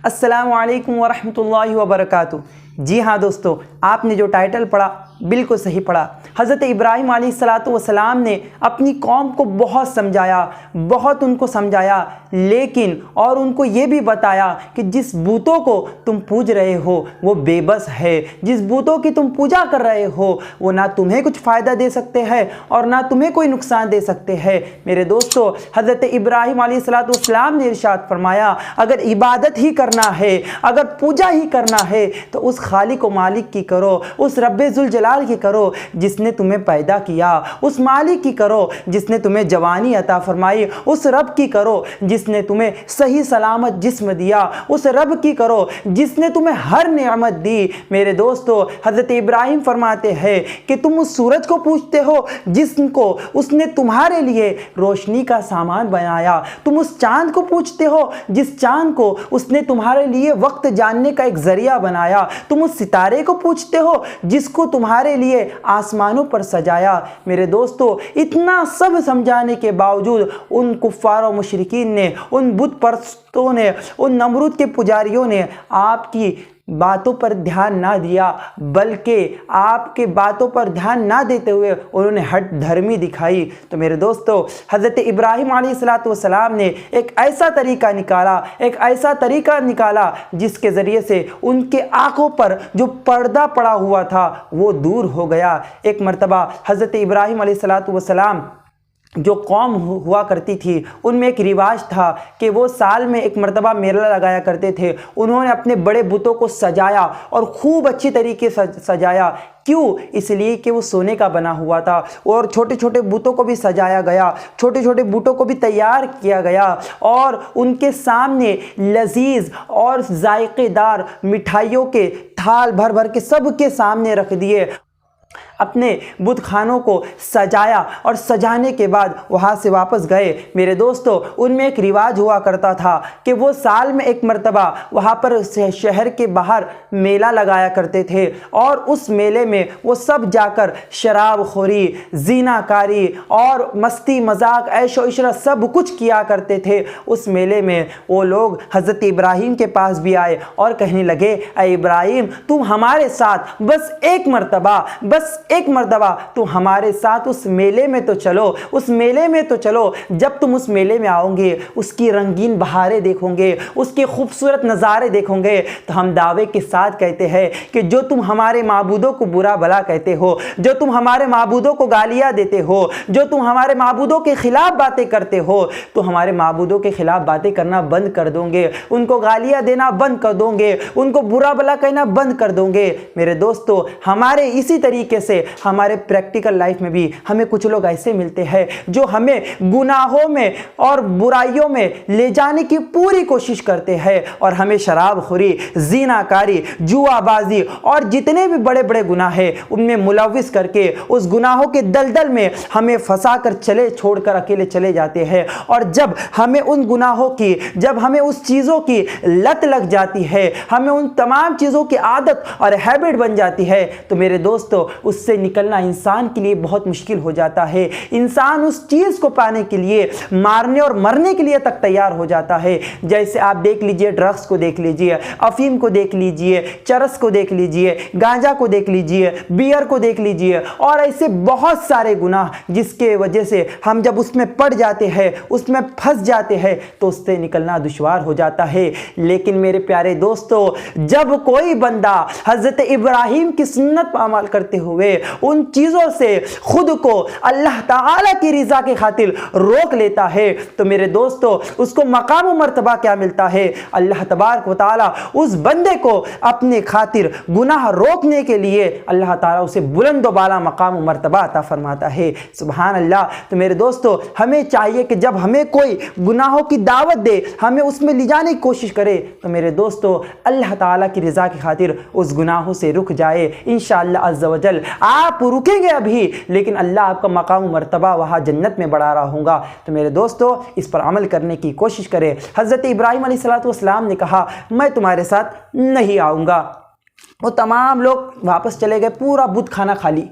अस्सलामु अलैकुम वरहमतुल्लाहि वबरकातुहू। जी हाँ दोस्तों, आपने जो टाइटल पढ़ा बिल्कुल सही पढ़ा। हज़रत इब्राहीम अलैहिस्सलाम ने अपनी कौम को बहुत समझाया, बहुत उनको समझाया, लेकिन और उनको ये भी बताया कि जिस बूतों को तुम पूज रहे हो वो बेबस है, जिस बूतों की तुम पूजा कर रहे हो वो ना तुम्हें कुछ फ़ायदा दे सकते हैं और ना तुम्हें कोई नुकसान दे सकते हैं। मेरे दोस्तों, हज़रत इब्राहीम अलैहिस्सलाम ने इरशाद फरमाया, अगर इबादत ही करना है, अगर पूजा ही करना है तो उस खालिक व मालिक की करो, उस रब्बे जुल जलाल की करो जिसने तुम्हें पैदा किया, उस मालिक की करो जिसने तुम्हें जवानी अता फरमाई, उस रब की करो जिसने तुम्हें सही सलामत जिस्म दिया, उस रब की करो जिसने तुम्हें हर नेमत दी। मेरे दोस्तों, हज़रत इब्राहीम फरमाते हैं कि तुम उस सूरज को पूछते हो जिसको उसने तुम्हारे लिए रोशनी का सामान बनाया, तुम उस चांद को पूछते हो जिस चांद को उसने तुम्हारे लिए वक्त जानने का एक जरिया बनाया, तुम उस सितारे को पूछते हो जिसको तुम्हारे लिए आसमानों पर सजाया। मेरे दोस्तों, इतना सब समझाने के बावजूद उन कुफ्फार और मुशरिकीन ने, उन बुत परस्तों ने, उन नमरूद के पुजारियों ने आपकी बातों पर ध्यान ना दिया, बल्कि आपके बातों पर ध्यान ना देते हुए उन्होंने हट धर्मी दिखाई। तो मेरे दोस्तों, हज़रत इब्राहीम अलैहिस्सलाम ने एक ऐसा तरीका निकाला जिसके ज़रिए से उनके आंखों पर जो पर्दा पड़ा हुआ था वो दूर हो गया। एक मर्तबा हज़रत इब्राहीम अलैहिस्सलाम जो कौम हुआ करती थी उनमें एक रिवाज था कि वो साल में एक मर्तबा मेला लगाया करते थे। उन्होंने अपने बड़े बुतों को सजाया और खूब अच्छी तरीके से सजाया। क्यों? इसलिए कि वो सोने का बना हुआ था और छोटे छोटे बूतों को भी सजाया गया, छोटे छोटे बूतों को भी तैयार किया गया और उनके सामने लजीज और जायकेदार मिठाइयों के थाल भर भर के सबके सामने रख दिए। अपने बुत खानों को सजाया और सजाने के बाद वहाँ से वापस गए। मेरे दोस्तों, उनमें एक रिवाज हुआ करता था कि वो साल में एक मर्तबा वहाँ पर शहर के बाहर मेला लगाया करते थे और उस मेले में वो सब जाकर शराब खोरी, जीनाकारी और मस्ती मजाक ऐशो इशरत सब कुछ किया करते थे। उस मेले में वो लोग हज़रत इब्राहीम के पास भी आए और कहने लगे, ऐ इब्राहीम, तुम हमारे साथ बस एक मर्तबा तुम हमारे साथ उस मेले में तो चलो, उस मेले में तो चलो। जब तुम उस मेले में आओगे, उसकी रंगीन बहारें देखोगे, उसके खूबसूरत नज़ारे देखोगे, तो हम दावे के साथ कहते हैं कि जो तुम हमारे माबूदों को बुरा भला कहते हो, जो तुम हमारे माबूदों को गालियाँ देते हो, जो तुम हमारे माबूदों के खिलाफ बातें करते हो, तो हमारे माबूदों के खिलाफ बातें करना बंद कर दोगे, उनको गालियाँ देना बंद कर दोगे, उनको बुरा भला कहना बंद कर दोगे। मेरे दोस्तों, हमारे इसी तरीके से हमारे प्रैक्टिकल लाइफ में भी हमें कुछ लोग ऐसे मिलते हैं जो हमें गुनाहों में और बुराइयों में ले जाने की पूरी कोशिश करते हैं और हमें शराबखोरी, ज़िनाकारी, जुआबाजी और जितने भी बड़े बड़े गुनाह हैं उनमें मुलविस करके उस गुनाहों के दलदल में हमें फंसा कर छोड़कर अकेले चले जाते हैं। और जब हमें उन गुनाहों की, जब हमें उस चीज़ों की लत लग जाती है, हमें उन तमाम चीज़ों की आदत और हैबिट बन जाती है, तो मेरे दोस्तों, उससे निकलना इंसान के लिए बहुत मुश्किल हो जाता है। इंसान उस चीज़ को पाने के लिए मारने और मरने के लिए तक तैयार हो जाता है। जैसे आप देख लीजिए, ड्रग्स को देख लीजिए, अफीम को देख लीजिए, चरस को देख लीजिए, गांजा को देख लीजिए, बियर को देख लीजिए और ऐसे बहुत सारे गुनाह जिसके वजह से हम जब उसमें पड़ जाते हैं, उसमें फंस जाते हैं, तो उससे निकलना दुश्वार हो जाता है। लेकिन मेरे प्यारे दोस्तों, जब कोई बंदा हज़रत इब्राहीम की सुन्नत पर अमल करते हुए उन चीज़ों से खुद को अल्लाह ताला की रिज़ा के खातिर रोक लेता है, तो मेरे दोस्तों, उसको मकाम व मर्तबा क्या मिलता है? अल्लाह तबारक व ताला उस बंदे को अपने खातिर गुनाह रोकने के लिए अल्लाह ताला उसे बुलंद व बाला मकाम व मर्तबा अता फरमाता है। सुभान अल्लाह। तो मेरे दोस्तों, हमें चाहिए कि जब हमें कोई गुनाहों की दावत दे, हमें उसमें ले जाने की कोशिश करे, तो मेरे दोस्तों, अल्लाह ताला की रिज़ा की खातिर उस गुनाहों से रुक जाए। इंशाअल्लाह अज़्ज़ व जल आप रुकेंगे अभी, लेकिन अल्लाह आपका मकाम मर्तबा वहाँ जन्नत में बढ़ा रहा होगा। तो मेरे दोस्तों, इस पर अमल करने की कोशिश करें। हज़रत इब्राहीम अलैहिस्सलाम ने कहा, मैं तुम्हारे साथ नहीं आऊँगा। वो तमाम लोग वापस चले गए, पूरा बुत खाना खाली,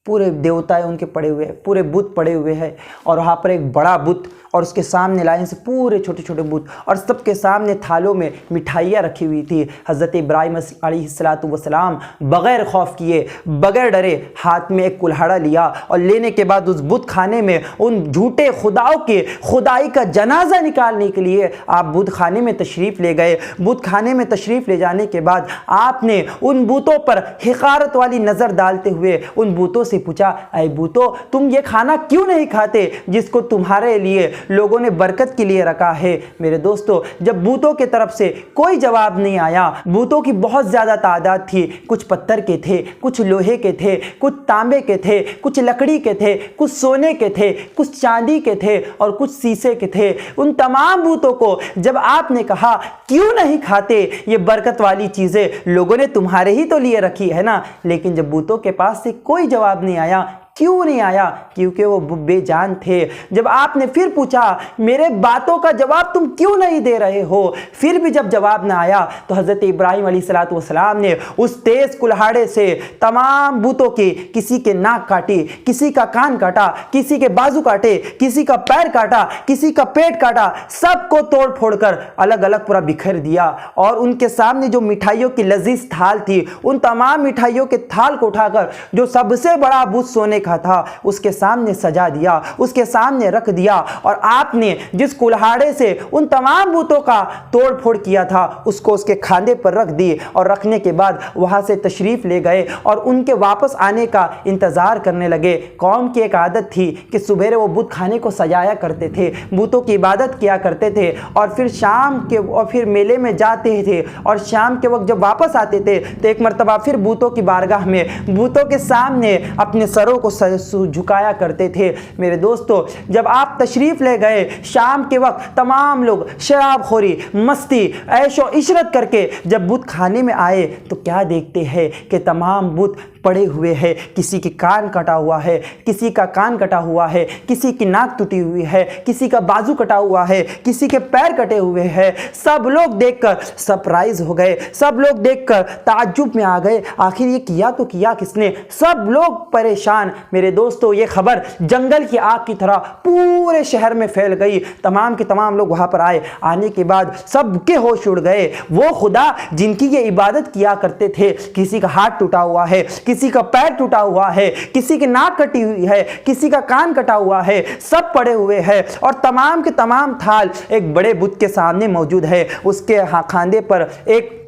पूरे देवताएं उनके पड़े हुए हैं, पूरे बुत पड़े हुए हैं और वहाँ पर एक बड़ा बुत और उसके सामने लाइन से पूरे छोटे छोटे बुत और सबके सामने थालों में मिठाइयाँ रखी हुई थी। हज़रत इब्राहीम अलैहिस्सलातु वस्सलाम बग़ैर खौफ किए, बग़ैर डरे हाथ में एक कुल्हाड़ा लिया और लेने के बाद उस बुत खाने में उन झूठे खुदाओं के खुदाई का जनाजा निकालने के लिए आप बुत खाने में तशरीफ़ ले गए। बुत खाने में तशरीफ़ ले जाने के बाद आपने उन बूतों पर हिकारत वाली नज़र डालते हुए उन बूतों से पूछा, ऐ बूतों, तुम ये खाना क्यों नहीं खाते जिसको तुम्हारे लिए लोगों ने बरकत के लिए रखा है। मेरे दोस्तों, जब बूतों की तरफ से कोई जवाब नहीं आया, बूतों की बहुत ज़्यादा तादाद थी, कुछ पत्थर के थे, कुछ लोहे के थे, कुछ तांबे के थे, कुछ लकड़ी के थे, कुछ सोने के थे, कुछ चांदी के थे और कुछ शीशे के थे। उन तमाम बूतों को जब आपने कहा क्यों नहीं खाते ये बरकत वाली चीज़ें, लोगों ने तुम्हारे ही तो लिए रखी है ना, लेकिन जब बूतों के पास से कोई जवाब नहीं आया, क्यों नहीं आया? क्योंकि वो बेजान थे। जब आपने फिर पूछा मेरे बातों का जवाब तुम क्यों नहीं दे रहे हो, फिर भी जब जवाब ना आया तो हज़रत इब्राहीम अलैहिस्सलातु वस्सलाम ने उस तेज़ कुल्हाड़े से तमाम बूतों की किसी के नाक काटी, किसी का कान काटा, किसी के बाजू काटे, किसी का पैर काटा, किसी का पेट काटा, सबको तोड़ फोड़ कर अलग अलग पूरा बिखेर दिया और उनके सामने जो मिठाइयों की लजीज थाल थी, उन तमाम मिठाइयों के थाल को उठाकर जो सबसे बड़ा बुत सोने का था उसके सामने सजा दिया, उसके सामने रख दिया और आपने जिस कुल्हाड़े से उन तमाम बूतों का तोड़ फोड़ किया था उसको उसके खांधे पर रख दी और रखने के बाद वहां से तशरीफ ले गए और उनके वापस आने का इंतजार करने लगे। कौम की एक आदत थी कि सुबह वो बुत खाने को सजाया करते थे, बूतों की इबादत किया करते थे और फिर शाम के और फिर मेले में जाते थे और शाम के वक्त जब वापस आते थे तो एक मरतबा फिर बूतों की बारगाह में बूतों के सामने अपने सरों को झुकाया करते थे। मेरे दोस्तों, जब आप तशरीफ ले गए शाम के वक्त तमाम लोग शराबखोरी, मस्ती, ऐशो इशरत करके जब बुत खाने में आए तो क्या देखते हैं कि तमाम बुत पड़े हुए हैं, किसी की कान कटा हुआ है, किसी का कान कटा हुआ है, किसी की नाक टूटी हुई है, किसी का बाजू कटा हुआ है, किसी के पैर कटे हुए हैं। सब लोग देखकर सरप्राइज हो गए, सब लोग देखकर ताज्जुब में आ गए, आखिर ये किया तो किया किसने। सब लोग परेशान। मेरे दोस्तों, ये खबर जंगल की आग की तरह पूरे शहर में फैल गई। तमाम के तमाम लोग वहां पर आए। आने के बाद सबके होश उड़ गए। वो खुदा जिनकी ये इबादत किया करते थे, किसी का हाथ टूटा हुआ है, किसी का पैर टूटा हुआ है, किसी की नाक कटी हुई है, किसी का कान कटा हुआ है, सब पड़े हुए हैं और तमाम के तमाम थाल एक बड़े बुत के सामने मौजूद है। उसके खांधे पर एक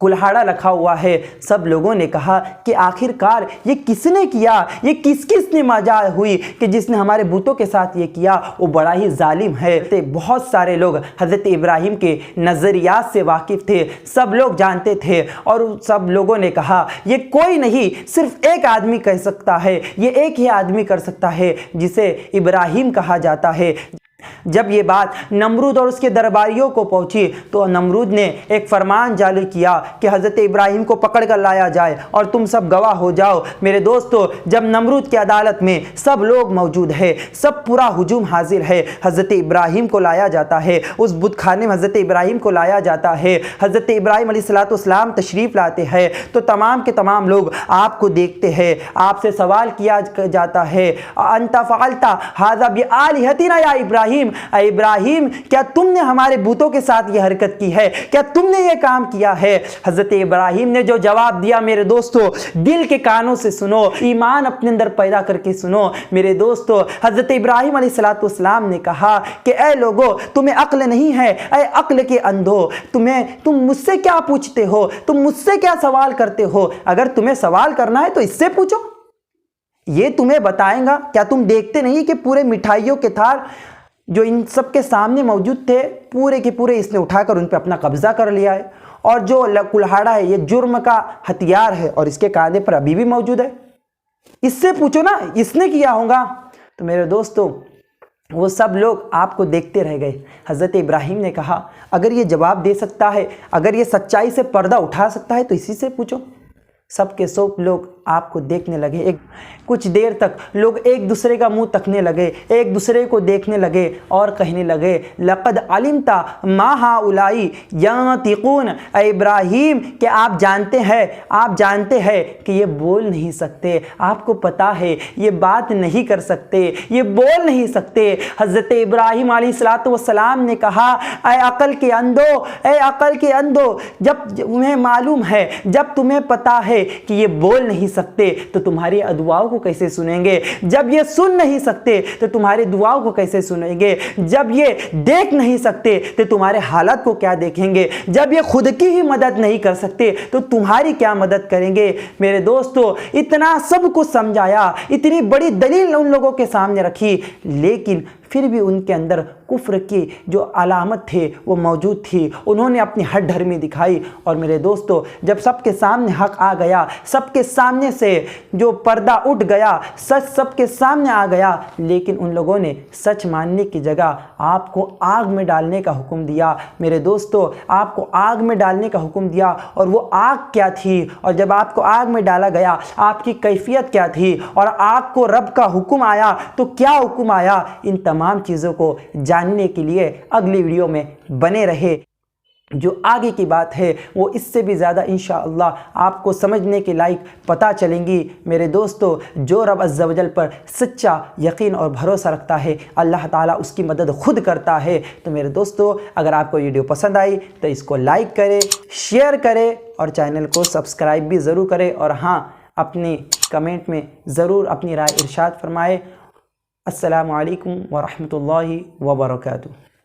कुल्हाड़ा रखा हुआ है। सब लोगों ने कहा कि आखिरकार ये किसने किया, ये किस किस ने मजाल हुई कि जिसने हमारे बूतों के साथ ये किया, वो बड़ा ही जालिम है। तो बहुत सारे लोग हज़रत इब्राहीम के नज़रियात से वाकिफ़ थे, सब लोग जानते थे और सब लोगों ने कहा ये कोई नहीं, सिर्फ एक आदमी कह सकता है, ये एक ही आदमी कर सकता है जिसे इब्राहीम कहा जाता है। जब ये बात नमरूद और उसके दरबारियों को पहुंची तो नमरूद ने एक फरमान जारी किया कि हज़रत इब्राहीम को पकड़ कर लाया जाए और तुम सब गवाह हो जाओ। मेरे दोस्तों, जब नमरूद की अदालत में सब लोग मौजूद है, सब पूरा हुजूम हाजिर है, हज़रत इब्राहीम को लाया जाता है, उस बुत खाने में हज़रत इब्राहीम को लाया जाता है। हज़रत इब्राहीम अलैहिस्सलाम तशरीफ़ लाते हैं तो तमाम के तमाम लोग आपको देखते हैं, आपसे सवाल किया जाता है, अंता फ़अलता हाज़ा बिआलिहतिना या इब्राहीम, इब्राहीम क्या तुमने हमारे बूतों के साथ ये हरकत की है, क्या तुमने ये काम किया है। हज़रत इब्राहीम ने जो जवाब दिया, मेरे दोस्तों, दिल के कानों से सुनो, ईमान अपने अंदर पैदा करके सुनो। मेरे दोस्तों, हज़रत इब्राहीम अलैहिस्सलाम ने कहा कि ऐ लोगों, तुम्हें अक्ल नहीं है, ऐ अक्ल के अंधो, तुम मुझसे क्या पूछते हो, तुम मुझसे क्या सवाल करते हो। अगर तुम्हें सवाल करना है तो इससे पूछो, ये तुम्हें बताएगा। क्या तुम देखते नहीं कि पूरे मिठाइयों के थाल जो इन सब के सामने मौजूद थे, पूरे के पूरे इसने उठाकर उन पर अपना कब्जा कर लिया है और जो कुल्हाड़ा है ये जुर्म का हथियार है और इसके कांधे पर अभी भी मौजूद है। इससे पूछो ना, इसने किया होगा। तो मेरे दोस्तों, वो सब लोग आपको देखते रह गए। हज़रत इब्राहीम ने कहा अगर ये जवाब दे सकता है, अगर ये सच्चाई से पर्दा उठा सकता है तो इसी से पूछो। सबके सब लोग आपको देखने लगे। कुछ देर तक लोग एक दूसरे का मुंह तकने लगे, एक दूसरे को देखने लगे और कहने लगे, लक़द अलिमता मा हाउलाई यंतिकून, ऐ इब्राहिम कि आप जानते हैं कि ये बोल नहीं सकते, आपको पता है ये बात नहीं कर सकते, ये बोल नहीं सकते। हज़रत इब्राहिम अलैहिस्सलाम ने कहा, ऐ अक़ल के अंधो, ऐ अक़ल के अंधो, जब तुम्हें मालूम है, जब तुम्हें पता है कि ये बोल नहीं सकते तो तुम्हारी दुआओं को कैसे सुनेंगे, जब ये सुन नहीं सकते तो तुम्हारी दुआओं को कैसे सुनेंगे, जब ये देख नहीं सकते तो तुम्हारे हालात को क्या देखेंगे, जब ये खुद की ही मदद नहीं कर सकते तो तुम्हारी क्या मदद करेंगे। मेरे दोस्तों, इतना सब कुछ समझाया, इतनी बड़ी दलील उन लोगों के सामने रखी, लेकिन फिर भी उनके अंदर कुफ्र की जो अलामत थे वो मौजूद थी। उन्होंने अपनी हट धर्मी दिखाई। और मेरे दोस्तों, जब सबके सामने हक आ गया, सबके सामने से जो पर्दा उठ गया, सच सबके सामने आ गया, लेकिन उन लोगों ने सच मानने की जगह आपको आग में डालने का हुक्म दिया। मेरे दोस्तों, आपको आग में डालने का हुक्म दिया। और वो आग क्या थी, और जब आपको आग में डाला गया आपकी कैफियत क्या थी, और आपको रब का हुक्म आया तो क्या हुक्म आया, इन तमाम चीज़ों को जानने के लिए अगली वीडियो में बने रहे। जो आगे की बात है वो इससे भी ज़्यादा इंशाअल्लाह आपको समझने के लायक पता चलेंगी। मेरे दोस्तों, जो रब अज़्ज़ा वजल पर सच्चा यकीन और भरोसा रखता है, अल्लाह ताला उसकी मदद खुद करता है। तो मेरे दोस्तों, अगर आपको वीडियो पसंद आई तो इसको लाइक करें, शेयर करें और चैनल को सब्सक्राइब भी ज़रूर करें। और हाँ, अपनी कमेंट में ज़रूर अपनी राय इरशाद फरमाएँ। अस्सलामु अलैकुम व रहमतुल्लाहि व बरकातुहू।